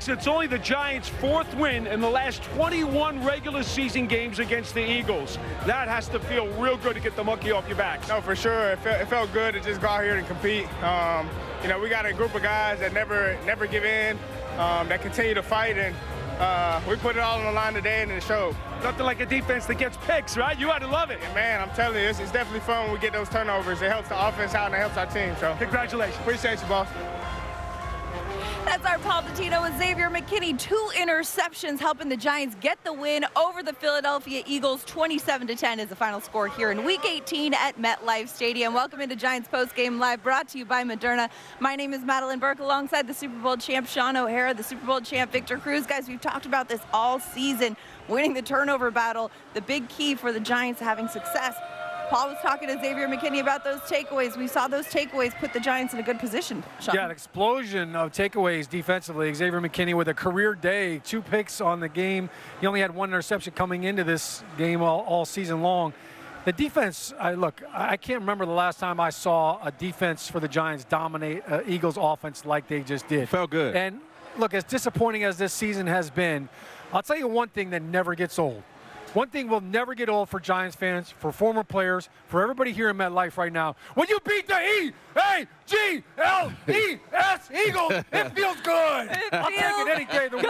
Max, it's only the Giants' 4th win in the last 21 regular season games against the Eagles. That has to feel real good to get the monkey off your back. No, for sure. It felt good to just go out here and compete. You know, we got a group of guys that never give in, that continue to fight, and we put it all on the line today, and it showed. Nothing like a defense that gets picks, right? You ought to love it. And man, I'm telling you, it's definitely fun when we get those turnovers. It helps the offense out, and it helps our team. So congratulations. Appreciate you, boss. That's our Paul Dottino and Xavier McKinney. 2 interceptions helping the Giants get the win over the Philadelphia Eagles. 27-10 is the final score here in Week 18 at MetLife Stadium. Welcome into Giants Postgame Live, brought to you by Moderna. My name is Madelyn Burke, alongside the Super Bowl champ Shaun O'Hara, the Super Bowl champ Victor Cruz. Guys, we've talked about this all season, winning the turnover battle, the big key for the Giants having success. Paul was talking to Xavier McKinney about those takeaways. We saw those takeaways put the Giants in a good position, Shaun. Yeah, an explosion of takeaways defensively. Xavier McKinney with a career day, 2 picks on the game. He only had 1 interception coming into this game all season long. The defense, I can't remember the last time I saw a defense for the Giants dominate Eagles offense like they just did. Felt good. And look, as disappointing as this season has been, I'll tell you one thing that never gets old. One thing will never get old for Giants fans, for former players, for everybody here in MetLife right now. When you beat the E-A-G-L-E-S Eagles, it feels good. I'll take it any day of the week.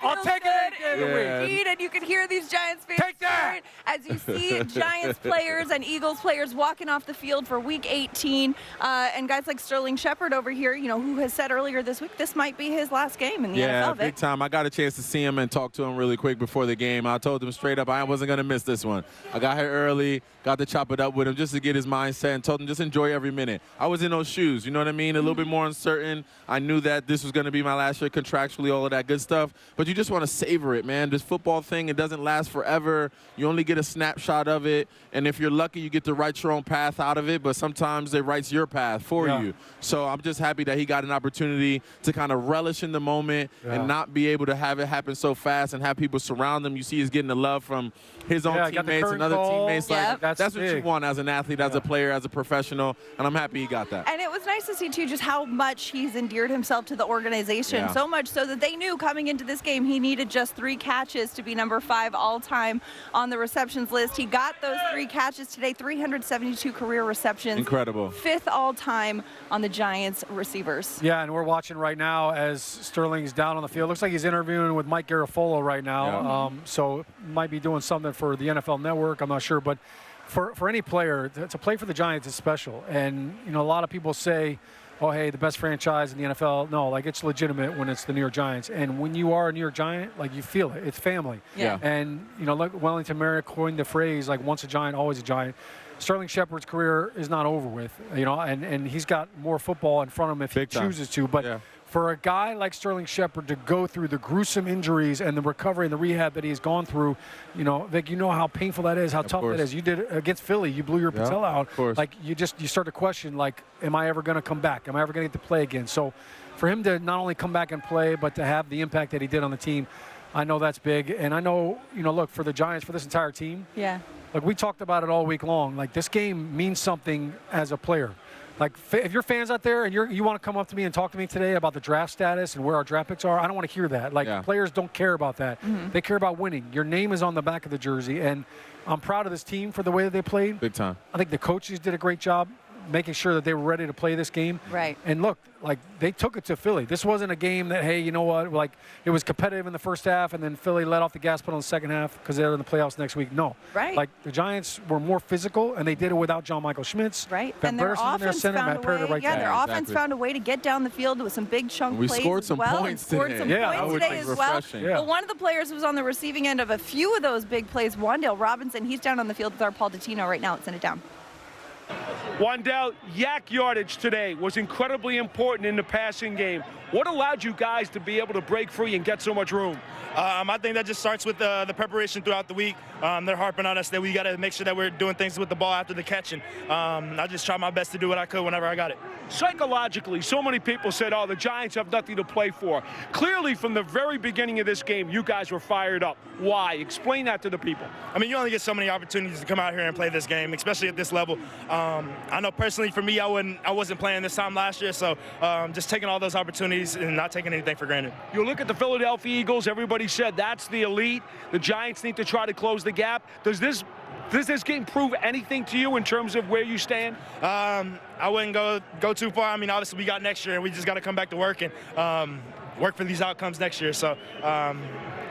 I'll take it any day of the week. And you can hear these Giants fans take that as you see Giants players and Eagles players walking off the field for Week 18. And guys like Sterling Shepard over here, you know, who has said earlier this week this might be his last game in the NFL. Yeah, big time. I got a chance to see him and talk to him really quick before the game. I told him straight up I wasn't going to miss this one. I got here early, got to chop it up with him just to get his mindset, and told him just enjoy every minute. I was in those shoes, you know what I mean? A little bit more uncertain. I knew that this was going to be my last year contractually, all of that good stuff. But you just want to savor it, man. This football thing, it doesn't last forever. You only get a snapshot of it. And if you're lucky, you get to write your own path out of it. But sometimes it writes your path for you. So I'm just happy that he got an opportunity to kind of relish in the moment and not be able to have it happen so fast and have people surround him. You see he's getting the love from his own teammates and other teammates. Like, that's what you want as an athlete, as a player, as a professional. And I'm happy he got that. And it was nice to see, too, just how much he's endeared himself to the organization. So much so that they knew coming into this game he needed just 3 catches to be number 5 all-time on the receptions list. He got those 3 catches today, 372 career receptions. Incredible. 5th all-time on the Giants receivers. Yeah, and we're watching right now as Sterling's down on the field. Looks like he's interviewing with Mike Garafolo right now. So might be doing something for the NFL Network. I'm not sure. But for any player, to play for the Giants is special. And, you know, a lot of people say, oh, hey, the best franchise in the NFL. No, like, it's legitimate when it's the New York Giants. And when you are a New York Giant, like, you feel it. It's family. And, you know, like Wellington Merrick coined the phrase, like, once a Giant, always a Giant. Sterling Shepard's career is not over with, you know, and he's got more football in front of him if he chooses to. But for a guy like Sterling Shepard to go through the gruesome injuries and the recovery and the rehab that he's gone through, you know, Vic, you know how painful that is, how tough that is. You did it against Philly. You blew your patella out. Like, you start to question, like, am I ever going to come back? Am I ever going to get to play again? So for him to not only come back and play, but to have the impact that he did on the team, I know that's big. And I know, you know, look, for the Giants, for this entire team, like, we talked about it all week long. Like, this game means something as a player. Like, if you're fans out there and you want to come up to me and talk to me today about the draft status and where our draft picks are, I don't want to hear that. Like, players don't care about that. They care about winning. Your name is on the back of the jersey, and I'm proud of this team for the way that they played. Big time. I think the coaches did a great job making sure that they were ready to play this game. Right. And look, like, they took it to Philly. This wasn't a game that, hey, you know what, like, it was competitive in the first half and then Philly let off the gas pedal in the second half because they're in the playoffs next week. No. Right. Like, the Giants were more physical, and they did it without John Michael Schmitz. Right. Van And their Bersen in their offense center, found Matt a Perry way. right Their there. offense found a way to get down the field with some big chunk We plays scored as some well. points and scored today. some points today as well. Refreshing. But one of the players who was on the receiving end of a few of those big plays, Wandale Robinson, he's down on the field with our Paul Dottino right now. Let's send it down. Wandale, yak yardage today was incredibly important in the passing game. What allowed you guys to be able to break free and get so much room? I think that just starts with the preparation throughout the week. They're harping on us that we got to make sure that we're doing things with the ball after the catch. And I just tried my best to do what I could whenever I got it. Psychologically, so many people said, oh, the Giants have nothing to play for. Clearly, from the very beginning of this game, you guys were fired up. Why? Explain that to the people. I mean, you only get so many opportunities to come out here and play this game, especially at this level. I know personally for me, I wasn't playing this time last year, so just taking all those opportunities opportunities and not taking anything for granted. You look at the Philadelphia Eagles, everybody said that's the elite. The Giants need to try to close the gap. Does this game prove anything to you in terms of where you stand? I wouldn't go too far. I mean, obviously we got next year, and we just got to come back to work and work for these outcomes next year. So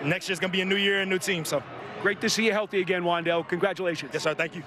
next year's going to be a new year and new team. So great to see you healthy again, Wandale. Congratulations. Yes, sir. Thank you.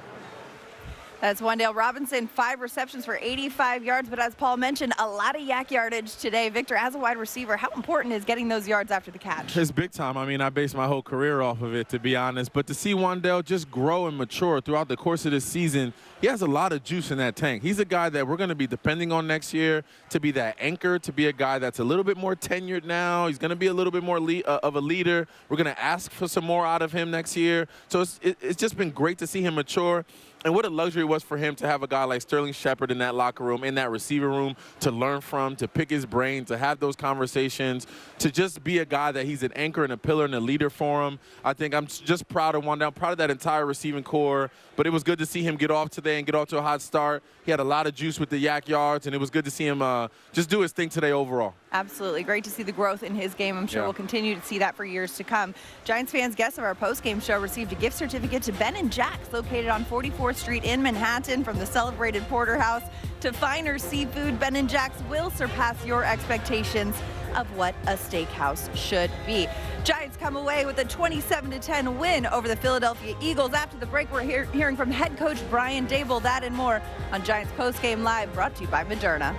That's Wandale Robinson, 5 receptions for 85 yards. But as Paul mentioned, a lot of yak yardage today. Victor, as a wide receiver, how important is getting those yards after the catch? It's big time. I mean, I based my whole career off of it, to be honest. But to see Wandale just grow and mature throughout the course of this season, he has a lot of juice in that tank. He's a guy that we're going to be depending on next year to be that anchor, to be a guy that's a little bit more tenured now. He's going to be a little bit more of a leader. We're going to ask for some more out of him next year. So it's just been great to see him mature. And what a luxury it was for him to have a guy like Sterling Shepard in that locker room, in that receiver room, to learn from, to pick his brain, to have those conversations, to just be a guy that he's an anchor and a pillar and a leader for him. I think I'm just proud of Wandale, proud of that entire receiving core. But it was good to see him get off today and get off to a hot start. He had a lot of juice with the yak yards, and it was good to see him just do his thing today overall. Absolutely. Great to see the growth in his game. I'm sure we'll continue to see that for years to come. Giants fans, guests of our post-game show received a gift certificate to Ben & Jack's, located on 44th Street in Manhattan. From the celebrated porterhouse to finer seafood, Ben & Jack's will surpass your expectations of what a steakhouse should be. Giants come away with a 27-10 win over the Philadelphia Eagles. After the break, we're hearing from head coach Brian Dabol. That and more on Giants Postgame Live, brought to you by Moderna.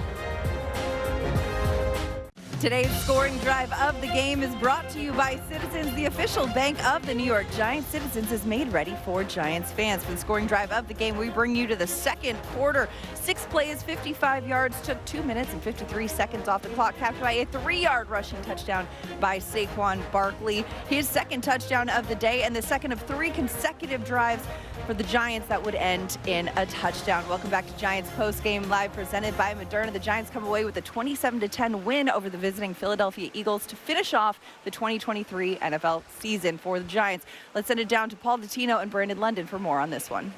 Today's scoring drive of the game is brought to you by Citizens, the official bank of the New York Giants. Citizens is made ready for Giants fans. For the scoring drive of the game, we bring you to the second quarter. 6 plays, 55 yards, took 2 minutes and 53 seconds off the clock, capped by a 3-yard rushing touchdown by Saquon Barkley. His second touchdown of the day and the second of 3 consecutive drives for the Giants that would end in a touchdown. Welcome back to Giants Postgame Live, presented by Moderna. The Giants come away with a 27-10 win over the visiting Philadelphia Eagles to finish off the 2023 NFL season for the Giants. Let's send it down to Paul Dottino and Brandon London for more on this one.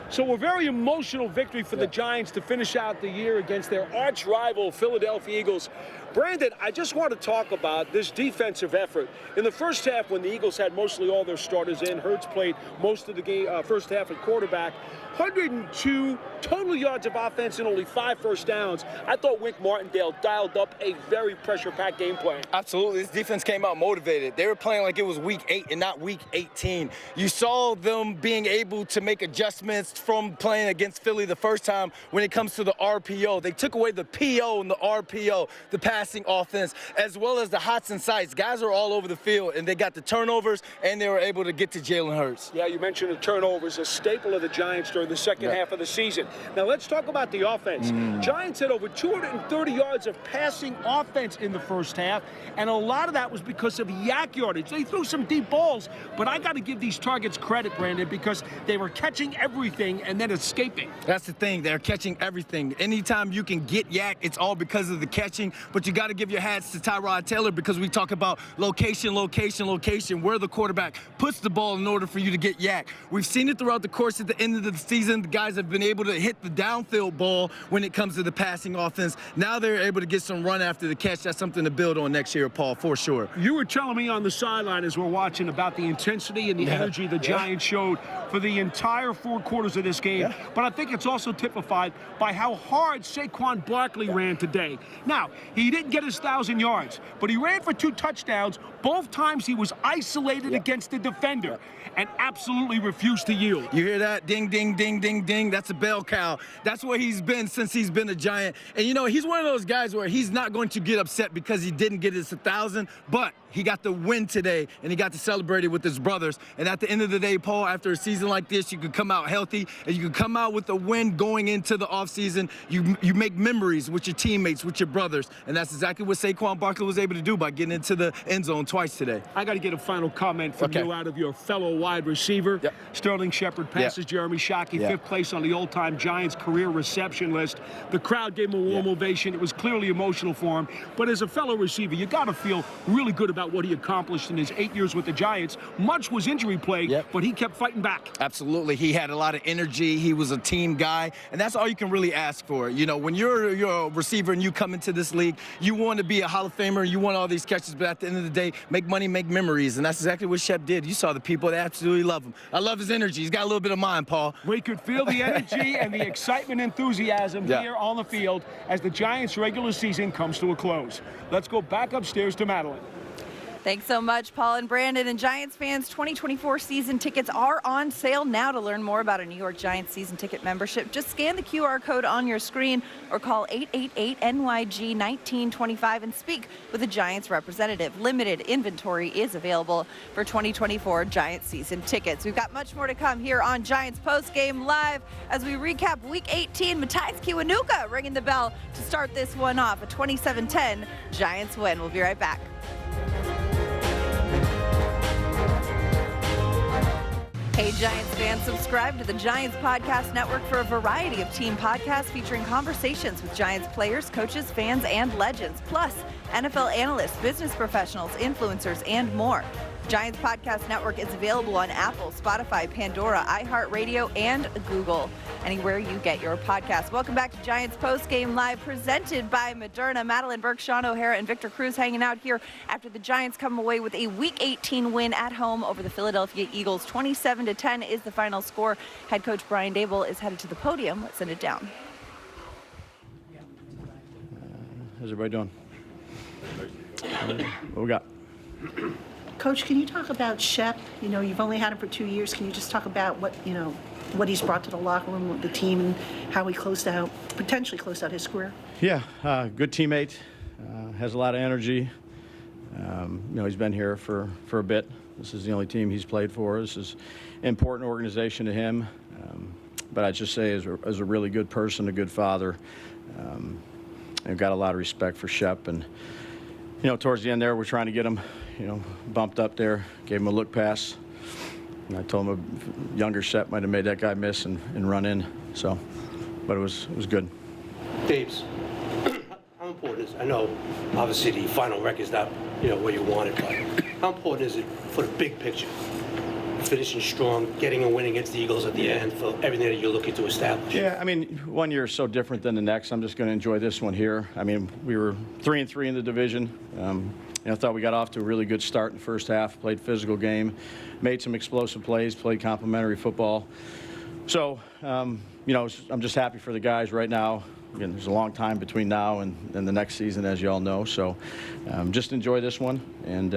So a very emotional victory for the Giants to finish out the year against their arch rival Philadelphia Eagles. Brandon, I just want to talk about this defensive effort. In the first half, when the Eagles had mostly all their starters in, Hurts played most of the game, first half at quarterback, 102 total yards of offense and only 5 first downs. I thought Wink Martindale dialed up a very pressure-packed game plan. Absolutely. This defense came out motivated. They were playing like it was week 8 and not week 18. You saw them being able to make adjustments from playing against Philly the first time when it comes to the RPO. They took away the PO and the RPO, the passing offense, as well as the hots and sights. Guys are all over the field, and they got the turnovers, and they were able to get to Jalen Hurts. Yeah, you mentioned the turnovers, a staple of the Giants during the second half of the season. Now let's talk about the offense. Giants had over 230 yards of passing offense in the first half, and a lot of that was because of yak yardage. They threw some deep balls, but I got to give these targets credit, Brandon, because they were catching everything and then escaping. That's the thing. They're catching everything. Anytime you can get yak, it's all because of the catching, but you got to give your hats to Tyrod Taylor, because we talk about location, location, location, where the quarterback puts the ball in order for you to get yak. We've seen it throughout the course at the end of the season. The guys have been able to hit the downfield ball when it comes to the passing offense. Now they're able to get some run after the catch. That's something to build on next year, Paul, for sure. You were telling me on the sideline as we're watching about the intensity and the energy the Giants showed for the entire 4 quarters of this game. But I think it's also typified by how hard Saquon Barkley ran today. Now, he didn't get his 1,000 yards, but he ran for 2 touchdowns. Both times he was isolated against the defender and absolutely refused to yield. You hear that? Ding, ding, ding, ding, ding. That's a bell cow. That's where he's been since he's been a Giant. And, you know, he's one of those guys where he's not going to get upset because he didn't get his 1,000, but he got the win today, and he got to celebrate it with his brothers. And at the end of the day, Paul, after a season like this, you could come out healthy, and you could come out with a win going into the offseason. You make memories with your teammates, with your brothers, and that's exactly what Saquon Barkley was able to do by getting into the end zone twice today. I got to get a final comment from you out of your fellow wide receiver. Sterling Shepard passes Jeremy Shockey, 5th place on the all-time Giants career reception list. The crowd gave him a warm ovation. It was clearly emotional for him. But as a fellow receiver, you got to feel really good about about what he accomplished in his 8 years with the Giants. Much was injury plagued, but he kept fighting back. Absolutely. He had a lot of energy. He was a team guy, and that's all you can really ask for. You know, when you're a receiver and you come into this league, you want to be a Hall of Famer, you want all these catches, but at the end of the day, make money, make memories, and that's exactly what Shep did. You saw the people that absolutely love him. I love his energy. He's got a little bit of mine, Paul. We could feel the energy and the excitement, enthusiasm here on the field as the Giants' regular season comes to a close. Let's go back upstairs to Madelyn. Thanks so much, Paul and Brandon. And Giants fans, 2024 season tickets are on sale now. To learn more about a New York Giants season ticket membership, just scan the QR code on your screen or call 888-NYG-1925 and speak with a Giants representative. Limited inventory is available for 2024 Giants season tickets. We've got much more to come here on Giants Postgame Live as we recap Week 18. Matthias Kiwanuka ringing the bell to start this one off. A 27-10 Giants win. We'll be right back. Hey, Giants fans, subscribe to the Giants Podcast Network for a variety of team podcasts featuring conversations with Giants players, coaches, fans, and legends, plus NFL analysts, business professionals, influencers, and more. Giants Podcast Network is available on Apple, Spotify, Pandora, iHeartRadio, and Google. Anywhere you get your podcasts. Welcome back to Giants Postgame Live, presented by Moderna. Madelyn Burke, Shaun O'Hara, and Victor Cruz hanging out here after the Giants come away with a Week 18 win at home over the Philadelphia Eagles. 27-10 is the final score. Head coach Brian Dabol is headed to the podium. Let's send it down. How's everybody doing? What we got? Coach, can you talk about Shep? You know, you've only had him for 2 years. Can you just talk about what he's brought to the locker room with the team and how he potentially closed out his career? Yeah, good teammate, has a lot of energy. He's been here for a bit. This is the only team he's played for. This is an important organization to him. But I'd just say as a really good person, a good father, I've got a lot of respect for Shep. And, towards the end there, we're trying to get him, bumped up there, gave him a look pass. And I told him a younger Shep might have made that guy miss and run in. So, but it was good. Daves, how important is, I know obviously the final record's not, where you want it, but how important is it for the big picture? Finishing strong, getting a win against the Eagles at the end for everything that you're looking to establish. Yeah, I mean, one year is so different than the next. I'm just going to enjoy this one here. I mean, we were 3-3 in the division. I thought we got off to a really good start in the first half, played physical game, made some explosive plays, played complimentary football. So, I'm just happy for the guys right now. Again, there's a long time between now and the next season, as you all know. So just enjoy this one and,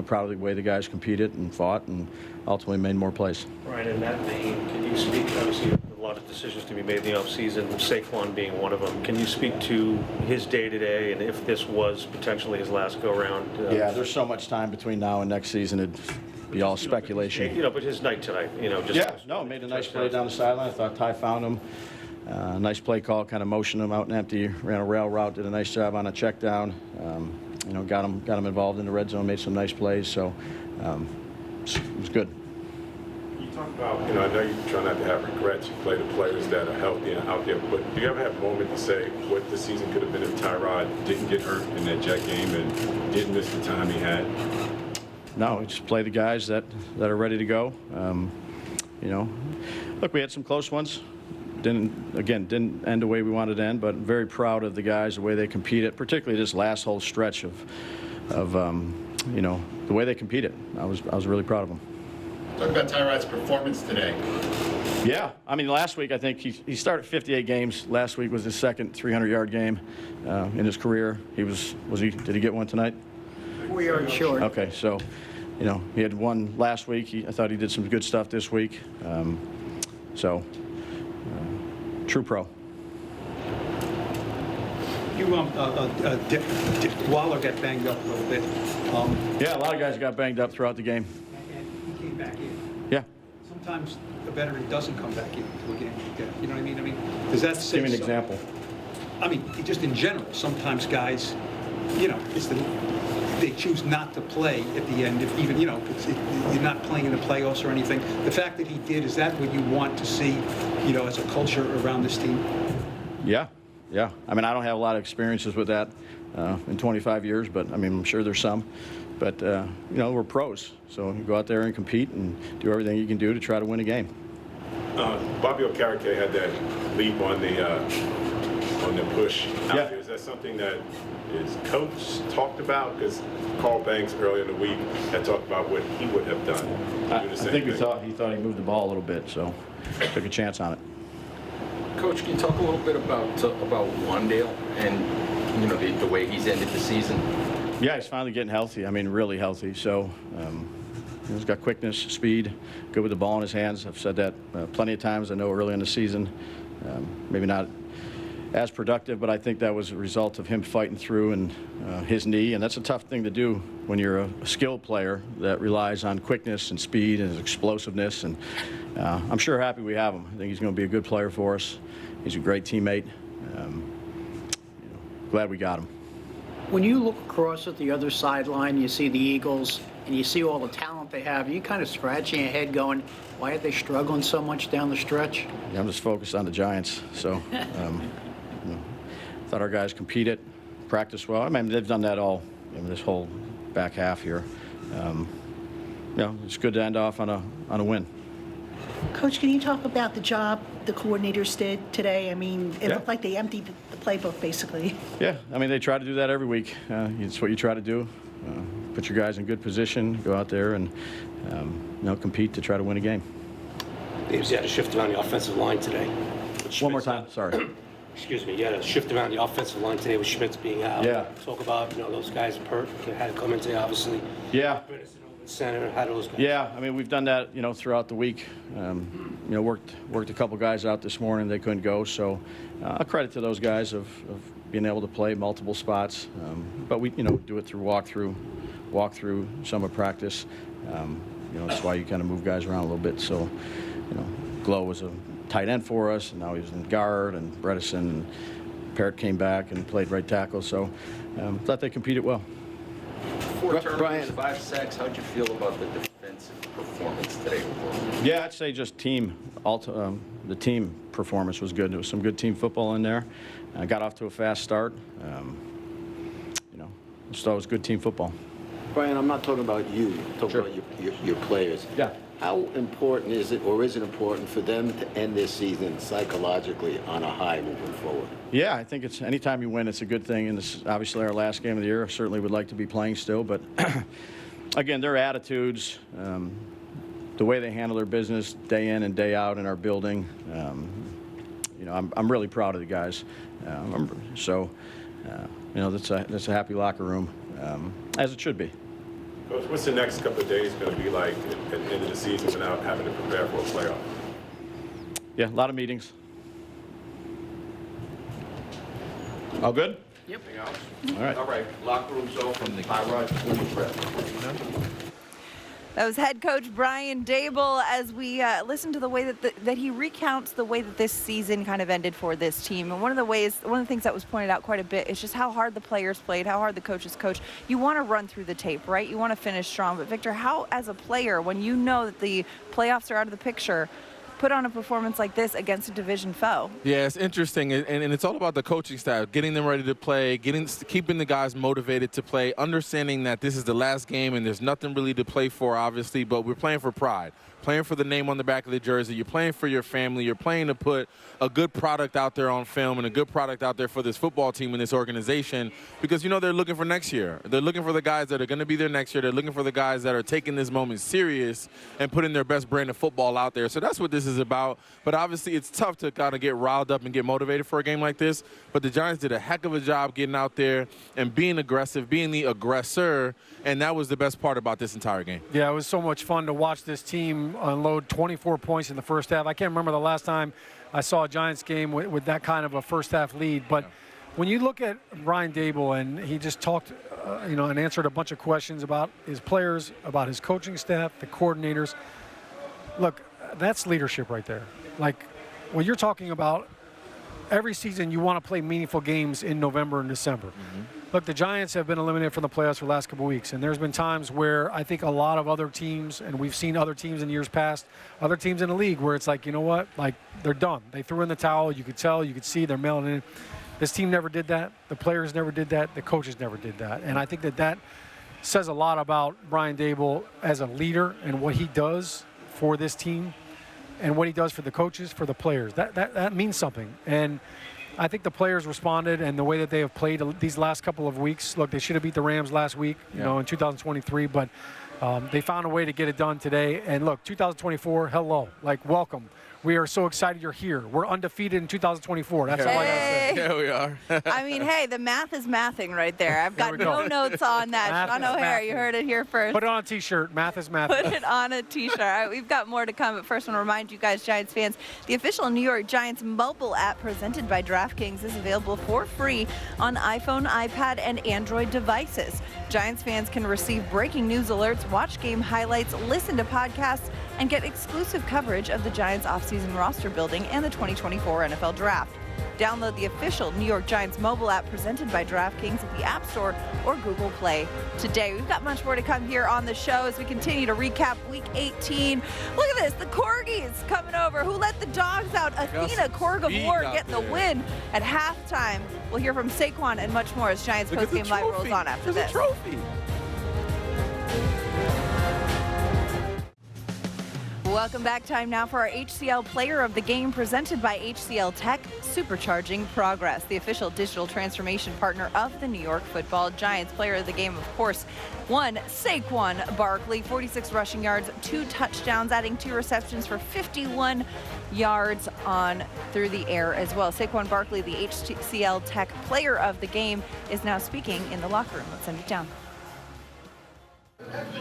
proud of the way the guys competed and fought and ultimately made more plays. Right, in that vein, can you speak, obviously, a lot of decisions to be made in the offseason, Saquon being one of them. Can you speak to his day-to-day and if this was potentially his last go-around? Yeah, there's so much time between now and next season. It'd be all speculation. But his night tonight, made a nice play down the sideline. I thought Ty found him. Nice play call, kind of motioned him out and empty, ran a rail route, did a nice job on a check down. Got him involved in the red zone, made some nice plays. So it was good. You talk about, I know you try not to have regrets. You play the players that are healthy and out there, but do you ever have a moment to say what the season could have been if Tyrod didn't get hurt in that Jet game and didn't miss the time he had? No, we just play the guys that are ready to go. Look, we had some close ones. Didn't end the way we wanted to end, but very proud of the guys, the way they competed, particularly this last whole stretch of the way they competed. I was really proud of them. Talk about Tyrod's performance today. Yeah, I mean, last week I think he started 58 games. Last week was his second 300-yard game in his career. Did he get one tonight? We aren't sure. Okay, so he had one last week. I thought he did some good stuff this week. True pro. Waller got banged up a little bit. Yeah, a lot of guys got banged up throughout the game. And he came back in. Yeah. Sometimes the veteran doesn't come back into a game. You know what I mean? Does that say Give me an example. I mean, just in general, sometimes guys, they choose not to play at the end. If even, you're not playing in the playoffs or anything. The fact that he did, is that what you want to see, as a culture around this team? Yeah. I mean, I don't have a lot of experiences with that in 25 years, but I mean, I'm sure there's some. But, you know, we're pros. So you go out there and compete and do everything you can do to try to win a game. Bobby Okereke had that leap on the push out there. Is that something that his coach talked about? Because Carl Banks earlier in the week had talked about what he would have done. I think he thought he moved the ball a little bit, so took a chance on it. Coach, can you talk a little bit about Wandale and, you know, the way he's ended the season? Yeah, he's finally getting healthy. I mean, really healthy. So he's got quickness, speed, good with the ball in his hands. I've said that plenty of times. I know early in the season, maybe not as productive, but I think that was a result of him fighting through and his knee. And that's a tough thing to do when you're a skilled player that relies on quickness and speed and explosiveness. And I'm sure happy we have him. I think he's going to be a good player for us. He's a great teammate. Glad we got him. When you look across at the other sideline, you see the Eagles, and you see all the talent they have, you kind of scratching your head going, why are they struggling so much down the stretch? Yeah, I'm just focused on the Giants. So thought our guys competed, practiced well. I mean, they've done that all this whole back half here. You know, it's good to end off on a win. Coach, can you talk about the job the coordinators did today? I mean, it looked like they emptied the playbook, basically. Yeah, I mean, they try to do that every week. It's what you try to do. Put your guys in good position, go out there and you know, compete to try to win a game. Dave's had a shift around the offensive line today. One more time, sorry. Excuse me, you had a shift around the offensive line today with Schmitz being out. Yeah. Talk about, you know, those guys had to come in today, obviously. Yeah. Center, how do those guys? Yeah, I mean, we've done that, you know, throughout the week. You know, worked a couple guys out this morning. They couldn't go, so a credit to those guys of being able to play multiple spots. But we, you know, do it through walk-through, some of practice. You know, that's why you kind of move guys around a little bit. So, you know, Glow was a tight end for us, and now he's in guard, and Bredesen and Parrott came back and played right tackle. So, thought they competed well. 4 turnovers, 5 sacks. How'd you feel about the defensive performance today? Yeah, I'd say just the team performance was good. There was some good team football in there. Got off to a fast start. You know, just thought it was good team football. Brian, I'm not talking about you. I'm talking about your players. Yeah. How important is it, or is it important for them to end this season psychologically on a high moving forward? Yeah, I think it's anytime you win, it's a good thing. And this is obviously our last game of the year. I certainly would like to be playing still, but again, their attitudes, the way they handle their business day in and day out in our building. You know, I'm really proud of the guys. You know, that's a happy locker room, as it should be. Coach, what's the next couple of days going to be like at the end of the season without having to prepare for a playoff? Yeah, a lot of meetings. All good? Yep. All right. All right. Locker room's open. The Tyrod. That was head coach Brian Dabol as we listen to the way that he recounts the way that this season kind of ended for this team. And one of the things that was pointed out quite a bit is just how hard the players played, how hard the coaches coached. You want to run through the tape, right? You want to finish strong. But Victor, how as a player, when you know that the playoffs are out of the picture, put on a performance like this against a division foe? Yeah, it's interesting, and it's all about the coaching staff, getting them ready to play, keeping the guys motivated to play, understanding that this is the last game and there's nothing really to play for, obviously, but we're playing for pride. Playing for the name on the back of the jersey. You're playing for your family. You're playing to put a good product out there on film and a good product out there for this football team and this organization because, you know, they're looking for next year. They're looking for the guys that are going to be there next year. They're looking for the guys that are taking this moment serious and putting their best brand of football out there. So that's what this is about. But obviously it's tough to kind of get riled up and get motivated for a game like this. But the Giants did a heck of a job getting out there and being aggressive, being the aggressor, and that was the best part about this entire game. Yeah, it was so much fun to watch this team unload 24 points in the first half. I can't remember the last time I saw a Giants game with that kind of a first half lead. But when you look at Brian Dabol, and he just talked, you know, and answered a bunch of questions about his players, about his coaching staff, the coordinators. Look, that's leadership right there. Like, when you're talking about every season you want to play meaningful games in November and December. Look, the Giants have been eliminated from the playoffs for the last couple of weeks, and there's been times where I think a lot of other teams, and we've seen other teams in years past, other teams in the league where it's like, you know what, like they're done. They threw in the towel. You could tell, you could see they're mailing in. This team never did that. The players never did that. The coaches never did that. And I think that says a lot about Brian Dabol as a leader and what he does for this team and what he does for the coaches, for the players. That means something. And I think the players responded, and the way that they have played these last couple of weeks. Look, they should have beat the Rams last week, you know, in 2023, but they found a way to get it done today. And look, 2024, hello, like, welcome. We are so excited you're here. We're undefeated in 2024. That's all I gotta say. Yeah, we are. I mean, hey, the math is mathing right there. I've got no notes on that. Shaun O'Hara, you heard it here first. Put it on a T-shirt. Math is math. Put it on a T-shirt. All right, we've got more to come, but first I want to remind you guys, Giants fans, the official New York Giants mobile app presented by DraftKings is available for free on iPhone, iPad, and Android devices. Giants fans can receive breaking news alerts, watch game highlights, listen to podcasts, and get exclusive coverage of the Giants offseason roster building and the 2024 NFL Draft. Download the official New York Giants mobile app presented by DraftKings at the App Store or Google Play today. We've got much more to come here on the show as we continue to recap Week 18. Look at this, the Corgis coming over. Who let the dogs out? Athena Korg of War getting the win at halftime. We'll hear from Saquon and much more as Giants postgame live rolls on after this. Welcome back. Time now for our HCL Player of the Game presented by HCL Tech, supercharging progress, the official digital transformation partner of the New York Football Giants. Player of the Game, of course, one, Saquon Barkley, 46 rushing yards, 2 touchdowns, adding 2 receptions for 51 yards on through the air as well. Saquon Barkley, the HCL Tech Player of the Game, is now speaking in the locker room. Let's send it down.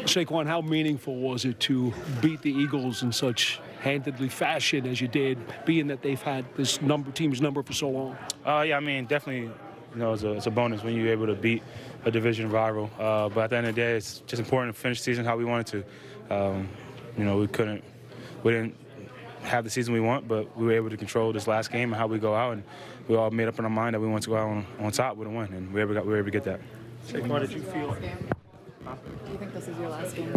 Saquon, how meaningful was it to beat the Eagles in such handedly fashion as you did, being that they've had this team's number for so long? Yeah, I mean, definitely, you know, it's a bonus when you're able to beat a division rival. But at the end of the day, it's just important to finish the season how we wanted to. You know, we didn't have the season we want, but we were able to control this last game and how we go out, and we all made up in our mind that we want to go out on top with a win, and we were able to get that. Saquon, did you feel? Do you think this is your last game?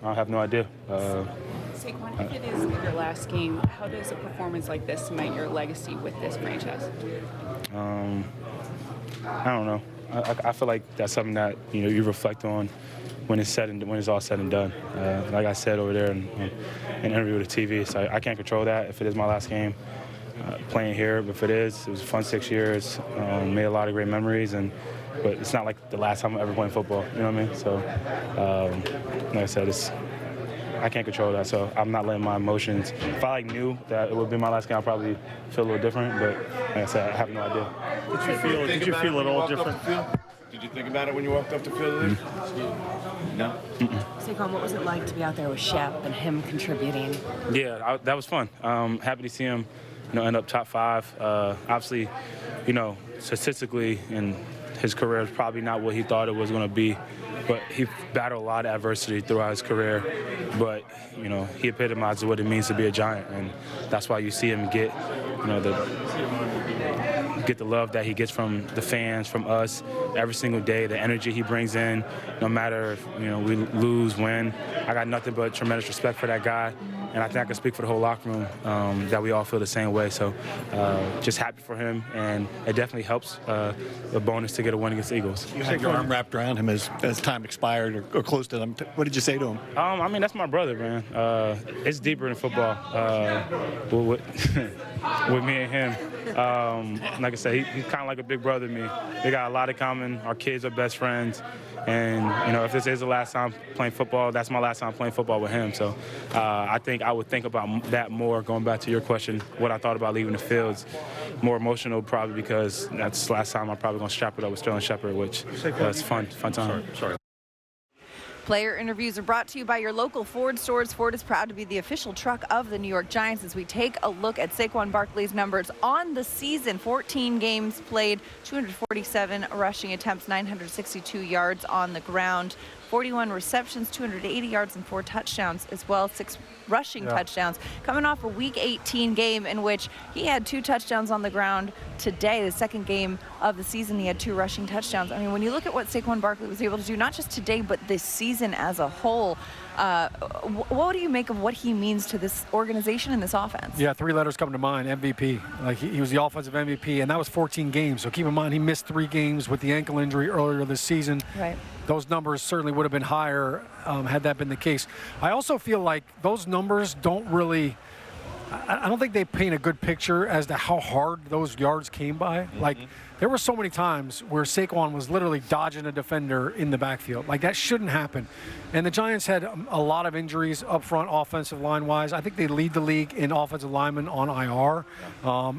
I have no idea. Saquon, if it is your last game, how does a performance like this cement your legacy with this franchise? I don't know. I feel like that's something that you reflect on when it's all said and done. Like I said over there in an interview with the TV, so I can't control that. If it is my last game playing here, but if it is, it was a fun 6 years. Made a lot of great memories, but it's not like the last time I'm ever playing football. You know what I mean? So, like I said, I can't control that, so I'm not letting my emotions. If I knew that it would be my last game, I'd probably feel a little different. But like I said, I have no idea. Did you feel at all different? Did you think about it when you walked off the field? No. Saquon, what was it like to be out there with Shep and him contributing? Yeah, that was fun. Happy to see him, end up top 5. Obviously, statistically in his career is probably not what he thought it was going to be, but he battled a lot of adversity throughout his career. But he epitomizes what it means to be a Giant, and that's why you see him get, the love that he gets from the fans, from us, every single day. The energy he brings in, no matter if we lose, win. I got nothing but tremendous respect for that guy. And I think I can speak for the whole locker room that we all feel the same way. So just happy for him, and it definitely helps a bonus to get a win against the Eagles. You had your arm wrapped around him as time expired or close to them. What did you say to him? I mean, that's my brother, man. It's deeper than football with me and him. Like I said, he's kind of like a big brother to me. We got a lot in common. Our kids are best friends. And, if this is the last time playing football, that's my last time playing football with him. So I think I would think about that more, going back to your question, what I thought about leaving the fields. More emotional probably because that's the last time I'm probably going to strap it up with Sterling Shepard, which was fun time. Sorry. Player interviews are brought to you by your local Ford stores. Ford is proud to be the official truck of the New York Giants as we take a look at Saquon Barkley's numbers on the season. 14 games played, 247 rushing attempts, 962 yards on the ground, 41 receptions, 280 yards, and 4 touchdowns as well, 6 rushing touchdowns. Coming off a Week 18 game in which he had 2 touchdowns on the ground today, the second game of the season, he had 2 rushing touchdowns. I mean, when you look at what Saquon Barkley was able to do, not just today, but this season as a whole, What do you make of what he means to this organization and this offense? Yeah, 3 letters come to mind, MVP. Like he was the offensive MVP, and that was 14 games. So keep in mind, he missed 3 games with the ankle injury earlier this season. Right. Those numbers certainly would have been higher had that been the case. I also feel like those numbers don't really, I don't think they paint a good picture as to how hard those yards came by. Like, there were so many times where Saquon was literally dodging a defender in the backfield. Like, that shouldn't happen. And the Giants had a lot of injuries up front, offensive line-wise. I think they lead the league in offensive linemen on IR.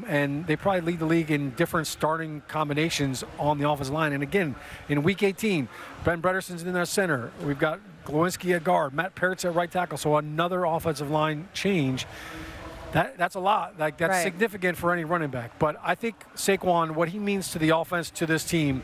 And they probably lead the league in different starting combinations on the offensive line. And again, in Week 18, Ben Bredeson's in their center. We've got Glowinski at guard, Matt Peretz at right tackle. So another offensive line change. That's a lot. Like, that's significant for any running back. But I think Saquon, what he means to the offense, to this team,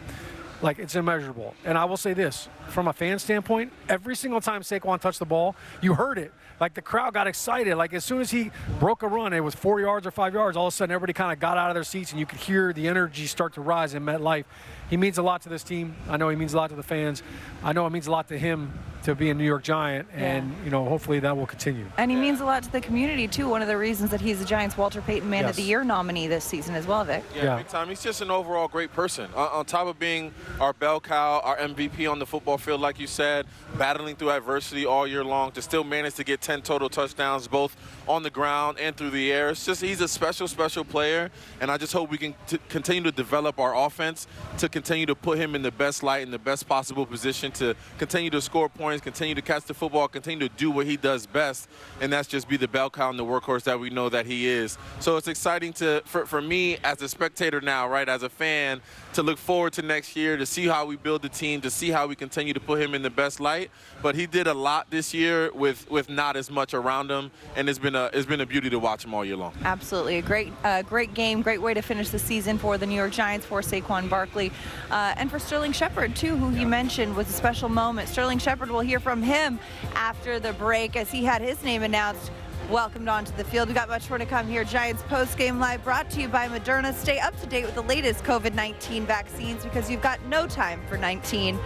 like, it's immeasurable. And I will say this, from a fan standpoint, every single time Saquon touched the ball, you heard it. Like, the crowd got excited. Like, as soon as he broke a run, it was 4 yards or 5 yards, all of a sudden everybody kind of got out of their seats and you could hear the energy start to rise in MetLife. He means a lot to this team. I know he means a lot to the fans. I know it means a lot to him to be a New York Giant, and hopefully that will continue. And he means a lot to the community too. One of the reasons that he's the Giants' Walter Payton Man of the Year nominee this season as well, Vic. Yeah, big time. He's just an overall great person. On top of being our bell cow, our MVP on the football field, like you said, battling through adversity all year long to still manage to get 10 total touchdowns, both on the ground and through the air. It's just, he's a special, special player, and I just hope we can continue to develop our offense to continue to put him in the best light, in the best possible position to continue to score points, continue to catch the football, continue to do what he does best, and that's just be the bell cow and the workhorse that we know that he is. So it's exciting for me as a spectator now, right, as a fan, to look forward to next year, to see how we build the team, to see how we continue to put him in the best light. But he did a lot this year with not as much around him, and it's been a beauty to watch him all year long. Absolutely. A great game, great way to finish the season for the New York Giants, for Saquon Barkley, and for Sterling Shepard, too, who he mentioned was a special moment. Sterling Shepard, will hear from him after the break as he had his name announced, welcomed onto the field. We got much more to come here. Giants Postgame Live brought to you by Moderna. Stay up to date with the latest COVID-19 vaccines because you've got no time for 19.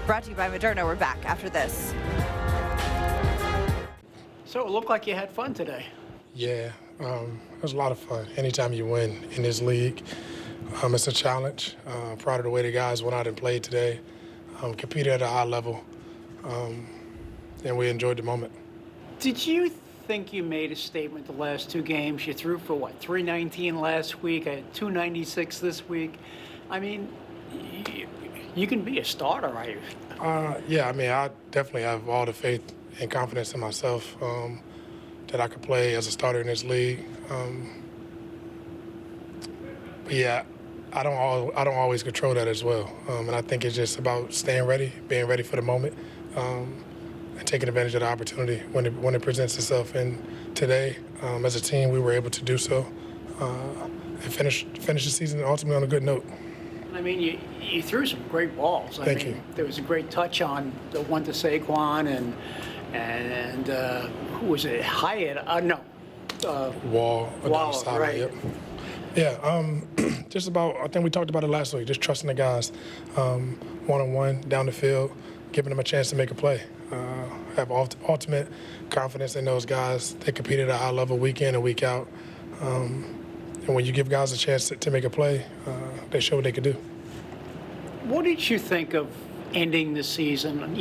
Brought to you by Moderna. We're back after this. So it looked like you had fun today. Yeah, it was a lot of fun. Anytime you win in this league, it's a challenge. Proud of the way the guys went out and played today, competed at a high level, and we enjoyed the moment. Did you think you made a statement the last 2 games? You threw for, 319 last week, 296 this week. I mean, you can be a starter, right? Yeah, I mean, I definitely have all the faith and confidence in myself that I could play as a starter in this league. But yeah, I don't always control that as well, and I think it's just about staying ready, being ready for the moment, and taking advantage of the opportunity when it presents itself. And today, as a team, we were able to do so and finish the season ultimately on a good note. I mean, you threw some great balls. Thank you. There was a great touch on the one to Saquon and who was it? Hyatt? No. Wall. Right. Yep. Yeah. Just about. I think we talked about it last week. Just trusting the guys, one-on-one down the field, giving them a chance to make a play. Have ultimate confidence in those guys. They competed at a high level week in and week out. And when you give guys a chance to make a play, they show what they can do. What did you think of ending the season?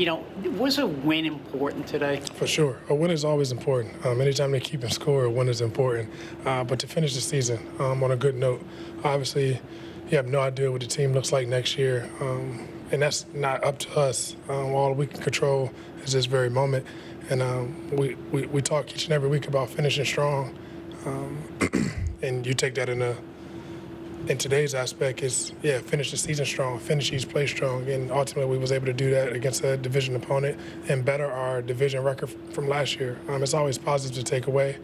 Was a win important today? For sure. A win is always important. Anytime they keep in score, a win is important. But to finish the season on a good note, obviously you have no idea what the team looks like next year. And that's not up to us. All we can control is this very moment. And we talk each and every week about finishing strong. And you take that in today's aspect is, finish the season strong, finish each play strong. And ultimately we was able to do that against a division opponent and better our division record from last year. It's always positive to take away.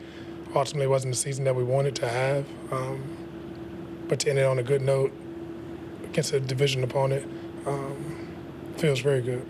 Ultimately it wasn't the season that we wanted to have. But to end it on a good note against a division opponent feels very good.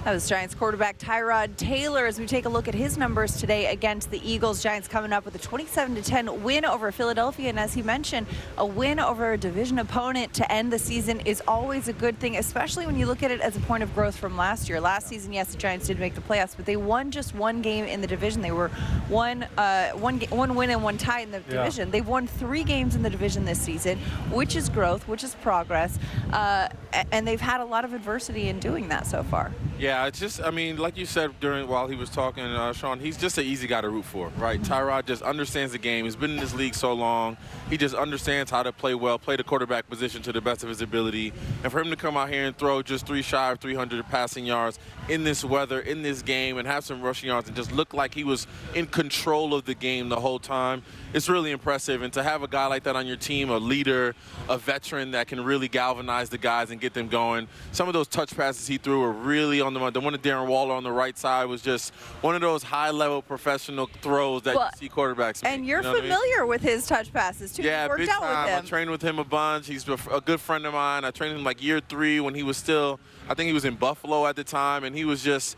That was Giants quarterback Tyrod Taylor as we take a look at his numbers today against the Eagles. Giants coming up with a 27-10 win over Philadelphia. And as he mentioned, a win over a division opponent to end the season is always a good thing, especially when you look at it as a point of growth from last year. Last season, yes, the Giants did make the playoffs, but they won just one game in the division. They were one win and one tie in the division. They've won 3 games in the division this season, which is growth, which is progress. And they've had a lot of adversity in doing that so far. Yeah, it's just, I mean, like you said while he was talking, Shaun, he's just an easy guy to root for, right? Tyrod just understands the game. He's been in this league so long. He just understands how to play well, play the quarterback position to the best of his ability. And for him to come out here and throw just 3 shy of 300 passing yards in this weather, in this game, and have some rushing yards and just look like he was in control of the game the whole time, it's really impressive. And to have a guy like that on your team, a leader, a veteran that can really galvanize the guys and get them going. Some of those touch passes he threw were really on the one of Darren Waller on the right side was just one of those high-level professional throws that you see quarterbacks make. And you're familiar with his touch passes, too. Yeah, you worked big out time. with him. I trained with him a bunch. He's a good friend of mine. I trained him like year 3 when he was still, I think he was in Buffalo at the time, and he was just,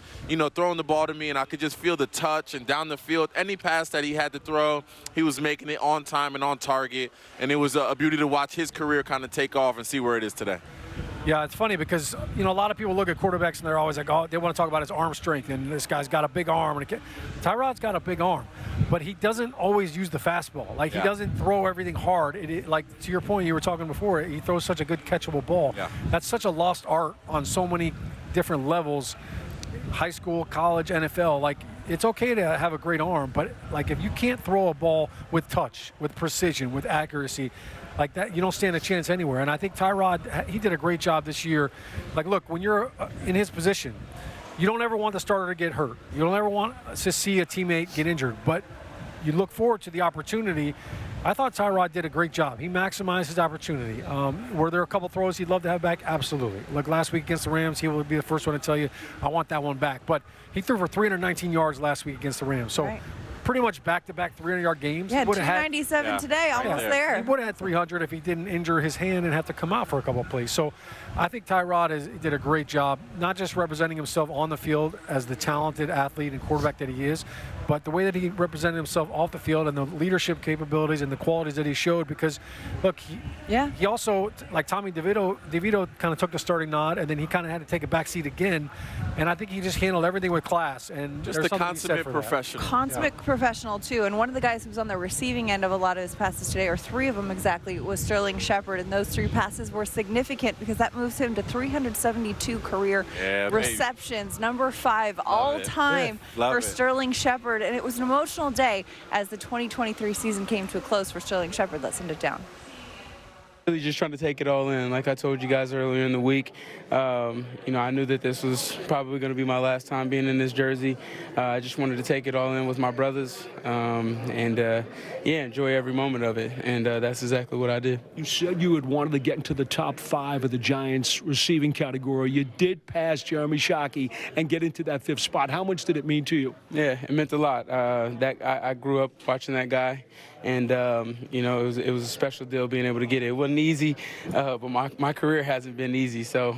throwing the ball to me, and I could just feel the touch and down the field. Any pass that he had to throw, he was making it on time and on target, and it was a beauty to watch his career kind of take off and see where it is today. Yeah, it's funny because, a lot of people look at quarterbacks and they're always like, oh, they want to talk about his arm strength and this guy's got a big arm. And Tyrod's got a big arm, but he doesn't always use the fastball. He doesn't throw everything hard. Like, to your point, you were talking before, he throws such a good catchable ball. Yeah. That's such a lost art on so many different levels, high school, college, NFL. It's okay to have a great arm, but, if you can't throw a ball with touch, with precision, with accuracy, like that, you don't stand a chance anywhere. And I think Tyrod, he did a great job this year. Look, when you're in his position, you don't ever want the starter to get hurt. You don't ever want to see a teammate get injured. But you look forward to the opportunity. I thought Tyrod did a great job. He maximized his opportunity. Were there a couple throws he'd love to have back? Absolutely. Like last week against the Rams, he would be the first one to tell you, I want that one back. But he threw for 319 yards last week against the Rams. So. Right. Pretty much back-to-back 300-yard games. Yeah, 297 today, almost there. He would have had 300 if he didn't injure his hand and have to come out for a couple of plays. So I think Tyrod did a great job, not just representing himself on the field as the talented athlete and quarterback that he is, but the way that he represented himself off the field and the leadership capabilities and the qualities that he showed. Because, look, he also, like Tommy DeVito kind of took the starting nod, and then he kind of had to take a back seat again. And I think he just handled everything with class. And just the consummate professional. Consummate professional, too. And one of the guys who was on the receiving end of a lot of his passes today, or 3 of them exactly, was Sterling Shepard. And those 3 passes were significant because that moves him to 372 career receptions, number 5 all-time for Sterling Shepard. And it was an emotional day as the 2023 season came to a close for Sterling Shepard. Let's send it down. Really just trying to take it all in. Like I told you guys earlier in the week, I knew that this was probably going to be my last time being in this jersey. I just wanted to take it all in with my brothers and enjoy every moment of it. And that's exactly what I did. You said you had wanted to get into the top 5 of the Giants receiving category. You did pass Jeremy Shockey and get into that 5th spot. How much did it mean to you? Yeah, it meant a lot. I grew up watching that guy. And, it was a special deal being able to get it. It wasn't easy, but my career hasn't been easy, so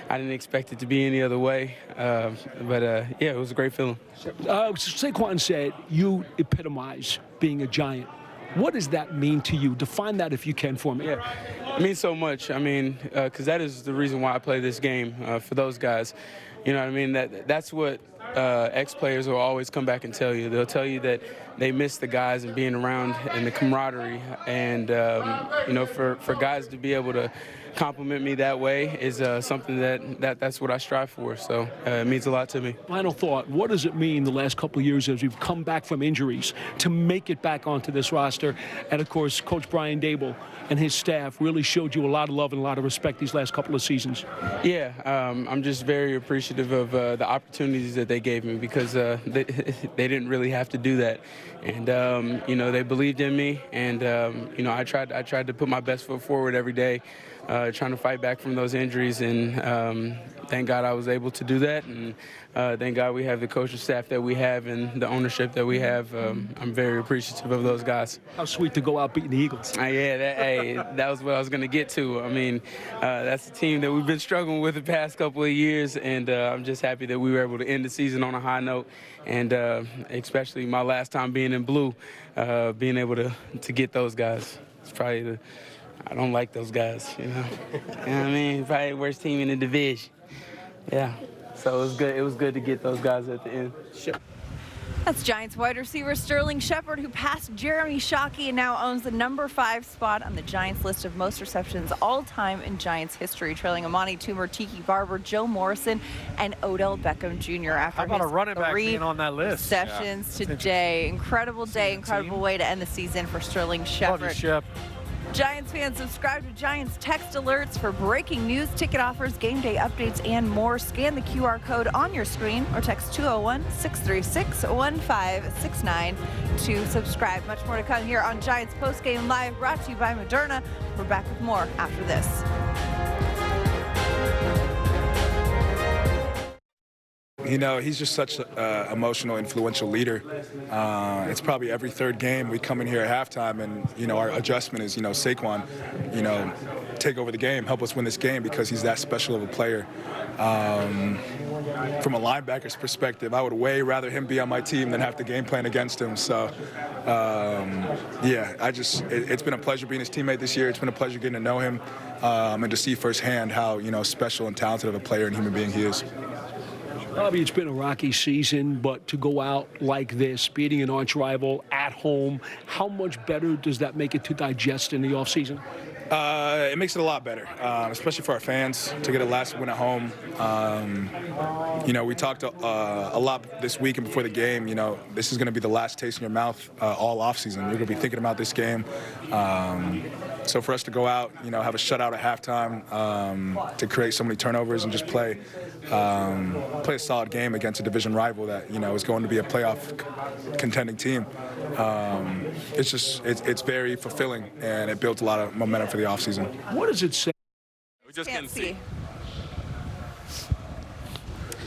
I didn't expect it to be any other way. It was a great feeling. Saquon said you epitomize being a Giant. What does that mean to you? Define that if you can for me. Yeah, it means so much. Because that is the reason why I play this game, for those guys. You know what I mean? That's what ex-players will always come back and tell you. They'll tell you that they miss the guys and being around and the camaraderie. And, for guys to be able to compliment me that way is something that's what I strive for. So it means a lot to me. Final thought, what does it mean the last couple of years as we've come back from injuries to make it back onto this roster? And, of course, Coach Brian Dabol and his staff really showed you a lot of love and a lot of respect these last couple of seasons. Yeah, I'm just very appreciative of the opportunities that they gave me because they didn't really have to do that. And you know, they believed in me, and you know, I tried to put my best foot forward every day, trying to fight back from those injuries, and thank God I was able to do that, and thank God we have the coaching staff that we have and the ownership that we have. I'm very appreciative of those guys. How sweet to go out beating the Eagles. Yeah, that was what I was going to get to. I mean, that's a team that we've been struggling with the past couple of years, and I'm just happy that we were able to end the season on a high note, and especially my last time being in blue, being able to get those guys. It's probably I don't like those guys, you know. You know what I mean? Probably the worst team in the division. Yeah. So it was good. It was good to get those guys at the end. That's Giants wide receiver Sterling Shepard, who passed Jeremy Shockey and now owns the #5 spot on the Giants list of most receptions all time in Giants history, trailing Amani Toomer, Tiki Barber, Joe Morrison, and Odell Beckham Jr. after How about his a running back 3 being on that list? receptions today. Incredible day, incredible way to end the season for Sterling Shepard. Love you, Shep. Giants fans, subscribe to Giants text alerts for breaking news, ticket offers, game day updates, and more. Scan the QR code on your screen or text 201-636-1569 to subscribe. Much more to come here on Giants Postgame Live, brought to you by Moderna. We're back with more after this. You know, he's just such an emotional, influential leader. It's probably every third game we come in here at halftime and, you know, our adjustment is, you know, Saquon, you know, take over the game, help us win this game because he's that special of a player. From a linebacker's perspective, I would way rather him be on my team than have to game plan against him. So, yeah, it's been a pleasure being his teammate this year. It's been a pleasure getting to know him and to see firsthand how, you know, special and talented of a player and human being he is. Bobby, it's been a rocky season, but to go out like this, beating an arch rival at home, how much better does that make it to digest in the offseason? It makes it a lot better, especially for our fans to get a last win at home. You know, we talked a lot this week and before the game. You know, this is going to be the last taste in your mouth all offseason. You're going to be thinking about this game. So for us to go out, you know, have a shutout at halftime, to create so many turnovers and just play a solid game against a division rival that, you know, is going to be a playoff contending team. It's very fulfilling, and it builds a lot of momentum for the offseason. What does it say? We just can't see.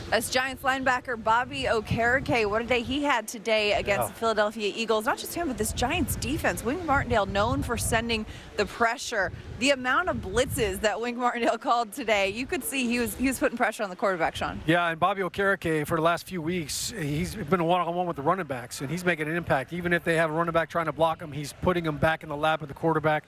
That's Giants linebacker Bobby Okereke. What a day he had today against the Philadelphia Eagles. Not just him, but this Giants defense. Wink Martindale known for sending the pressure. The amount of blitzes that Wink Martindale called today, you could see he was putting pressure on the quarterback, Shaun. Yeah, and Bobby Okereke, for the last few weeks, he's been a one-on-one with the running backs, and he's making an impact. Even if they have a running back trying to block him, he's putting him back in the lap of the quarterback.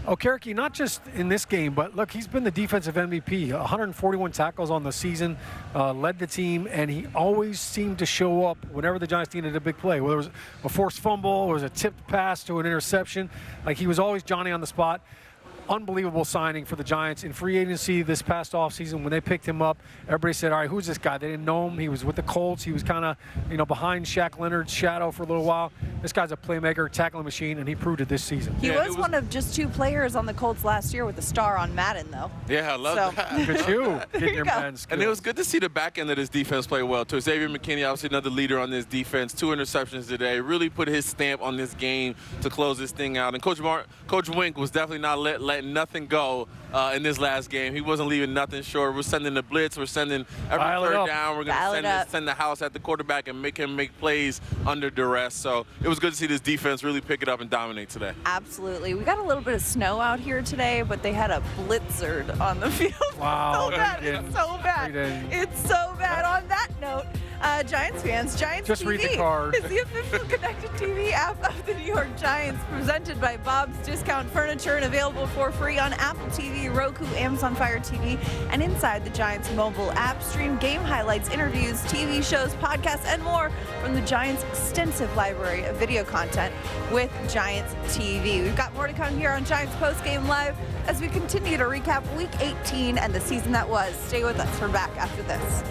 Okereke, not just in this game, but look, he's been the defensive MVP. 141 tackles on the season, led the team, and he always seemed to show up whenever the Giants needed a big play, whether it was a forced fumble or it was a tipped pass to an interception. Like, he was always Johnny on the spot. Unbelievable signing for the Giants in free agency this past offseason. When they picked him up, everybody said, all right, who's this guy? They didn't know him. He was with the Colts. He was kind of, you know, behind Shaq Leonard's shadow for a little while. This guy's a playmaker, tackling machine, and he proved it this season. He was one of just 2 players on the Colts last year with a star on Madden, though. Yeah, I love that. Look at you. Getting your man's skills. And it was good to see the back end of this defense play well, too. Xavier McKinney, obviously another leader on this defense. 2 interceptions today. Really put his stamp on this game to close this thing out. And Coach Wink was definitely not letting nothing go in this last game. He wasn't leaving nothing short. We're sending the blitz. We're sending every third down. We're going to send the house at the quarterback and make him make plays under duress. So it was good to see this defense really pick it up and dominate today. Absolutely. We got a little bit of snow out here today, but they had a blizzard on the field. Wow. So bad. It's so bad. It's so bad. On that note, Giants fans, Giants Just TV read the card. is the official connected TV app of the New York Giants, presented by Bob's Discount Furniture and available for free on Apple TV, Roku, Amazon Fire TV, and inside the Giants mobile app. Stream game highlights, interviews, TV shows, podcasts, and more from the Giants' extensive library of video content with Giants TV. We've got more to come here on Giants Postgame Live as we continue to recap Week 18 and the season that was. Stay with us. We're back after this.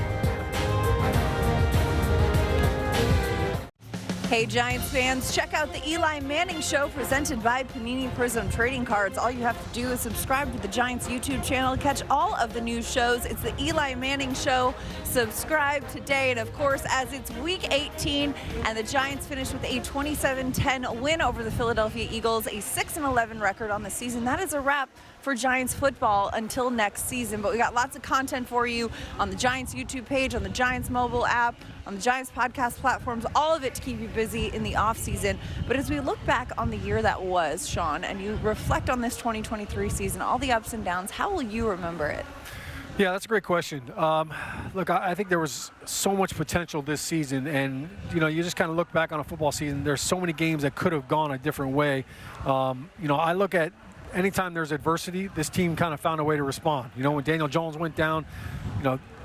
Hey, Giants fans, check out the Eli Manning Show presented by Panini Prism Trading Cards. All you have to do is subscribe to the Giants YouTube channel to catch all of the new shows. It's the Eli Manning Show. Subscribe today. And, of course, as it's Week 18 and the Giants finished with a 27-10 win over the Philadelphia Eagles, a 6-11 record on the season, that is a wrap for Giants football until next season. But we got lots of content for you on the Giants YouTube page, on the Giants mobile app, on the Giants podcast platforms, all of it to keep you busy in the off season. But as we look back on the year that was, Shaun, and you reflect on this 2023 season, all the ups and downs, how will you remember it? Yeah, that's a great question. Look, I think there was so much potential this season, and you just kind of look back on a football season. There's so many games that could have gone a different way. I look at anytime there's adversity, this team kind of found a way to respond. When Daniel Jones went down,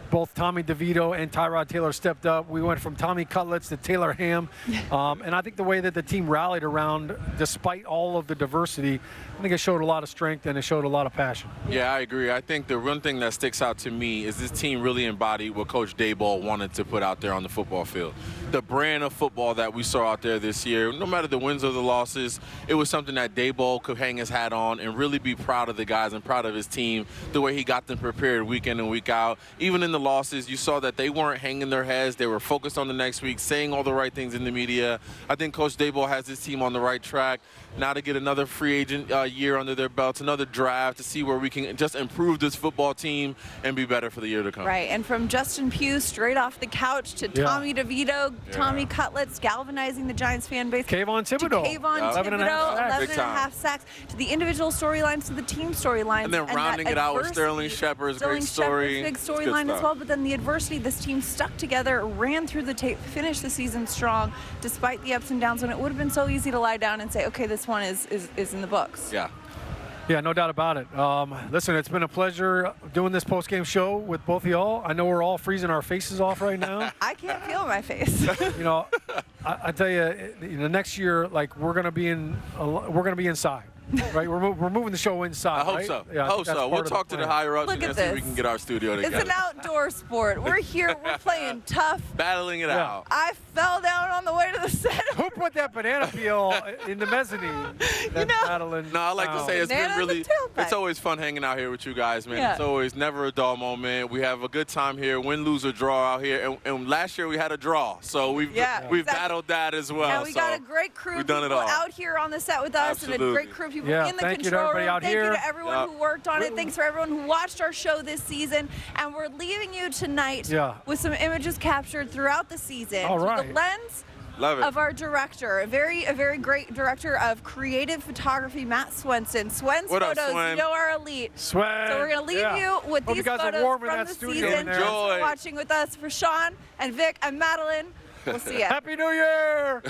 both Tommy DeVito and Tyrod Taylor stepped up. We went from Tommy Cutlets to Taylor Ham. And I think the way that the team rallied around, despite all of the diversity, I think it showed a lot of strength and it showed a lot of passion. Yeah, I agree. I think the one thing that sticks out to me is this team really embodied what Coach Dabol wanted to put out there on the football field. The brand of football that we saw out there this year, no matter the wins or the losses, it was something that Dabol could hang his hat on and really be proud of the guys and proud of his team, the way he got them prepared week in and week out. Even in the losses, you saw that they weren't hanging their heads. They were focused on the next week, saying all the right things in the media. I think Coach Dabol has his team on the right track. Now to get another free agent year under their belts, another draft to see where we can just improve this football team and be better for the year to come. Right, and from Justin Pugh straight off the couch to Tommy DeVito, Tommy Cutlets, galvanizing the Giants fan base. Kayvon Thibodeau. To Kayvon Thibodeau, 11 and a half sacks. To the individual storylines, to the team storylines. And then rounding it out with Sterling Shepard's great story. Big storyline as well, but then the adversity, this team stuck together, ran through the tape, finished the season strong, despite the ups and downs, when it would have been so easy to lie down and say, okay, this one is in the books. Yeah, no doubt about it. Listen, it's been a pleasure doing this post-game show with both of y'all. I know we're all freezing our faces off right now. I can't feel my face. I tell you, next year, like we're gonna be inside. Right, we're moving the show inside. I hope right? so. Yeah, I hope so. We'll talk to the higher ups and see if we can get our studio together. It's an outdoor sport. We're here. We're playing tough. Battling it out. I fell down on the way to the set. Who put that banana peel in the mezzanine? Madelyn. No, I like to say it's been really. It's always fun hanging out here with you guys, man. Yeah. It's always never a dull moment. We have a good time here. Win, lose, or draw out here. And last year we had a draw, so we've battled that as well. And we got a great crew of people out here on the set with us, and a great crew of people in the control room. Thank you to everyone who worked on it. Thanks for everyone who watched our show this season. And we're leaving you tonight with some images captured throughout the season through the lens of our director, a very great director of creative photography, Matt Swenson. Swen's photos, are elite. Swen. So we're going to leave you with these photos from the season. Thanks for watching with us. For Shaun and Vic and Madelyn, we'll see you. Happy New Year!